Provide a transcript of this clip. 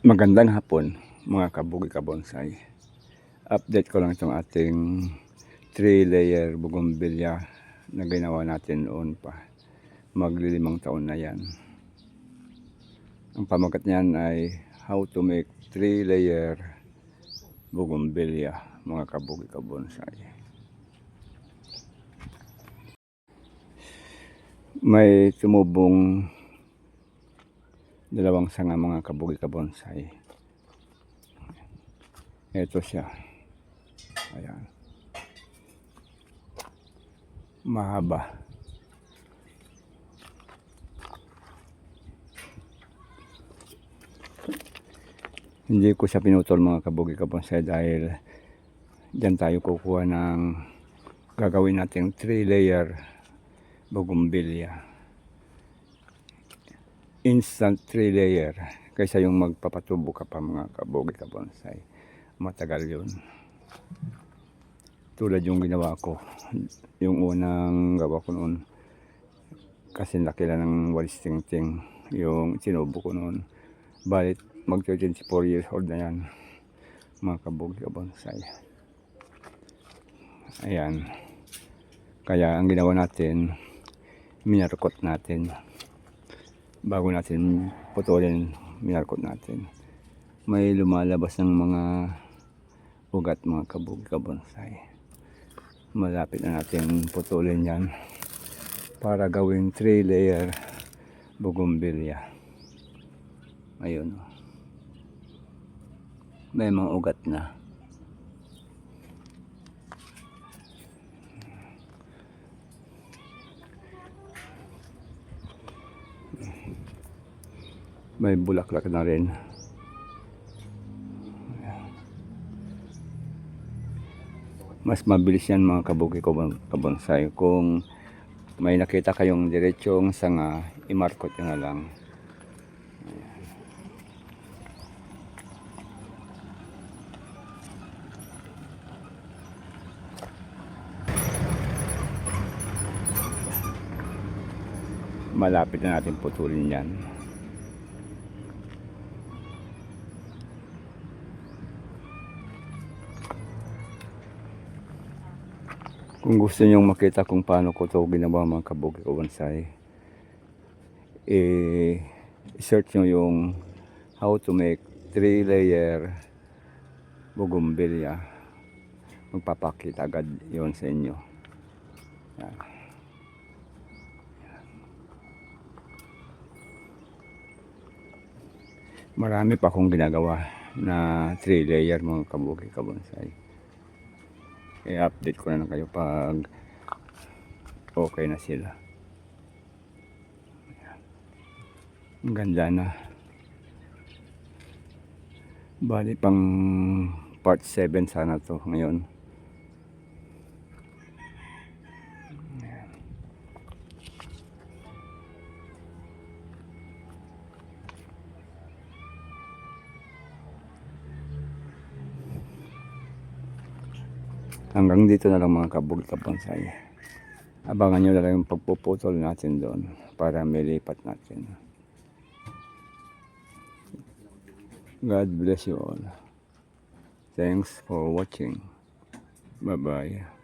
Magandang hapon mga kabugi kabonsay. Update ko lang itong ating 3-layer bougainvillea na ginawa natin noon pa. Maglilimang taon na yan. Ang pamagat niyan ay how to make 3-layer bougainvillea mga kabugi kabonsay. May tumubong dalawang sanga mga kabugi kabonsay. Ito siya. Ayan. Mahaba. Hindi ko siya pinutol mga kabugi kabonsay dahil dyan tayo kukuha ng gagawin nating 3-layer bougainvillea. Instant 3-layer kaysa yung magpapatubo ka pa mga kabugi kabonsay. Matagal yun. Tulad yung ginawa ko, yung unang gawa ko noon, kasi laki lang ng walis tingting yung sinubo ko noon. Balit mag 24 years old na yan mga kabugi kabonsay. Ayan, kaya ang ginawa natin, minarkot natin. Bago natin putulin, minarkot natin. May lumalabas ng mga ugat mga kabugi kabonsay. Malapit na natin putulin yan para gawing 3-layer bougainvillea. Ayun, may mga ugat na. May bulaklak na rin. Mas mabilis yan mga kabugi kabonsay. Kung may nakita kayong diretsong sanga, imarkot nyo na lang. Malapit na natin putulin yan. Kung gusto nyong makita kung paano ko ito ginawa mga kabugi kabonsay, search nyo yung how to make 3-layer bougainvillea. Magpapakita agad yon sa inyo. Yan. Marami pa akong ginagawa na 3-layer mga kabugi kabonsay. I-update ko na lang kayo pag okay na sila. Ang ganda na. Bali pang part 7 sana to ngayon. Hanggang dito na lang mga kabugi kabonsay. Abangan nyo na lang yung pagpuputol natin doon para melipat natin. God bless you all. Thanks for watching. Bye bye.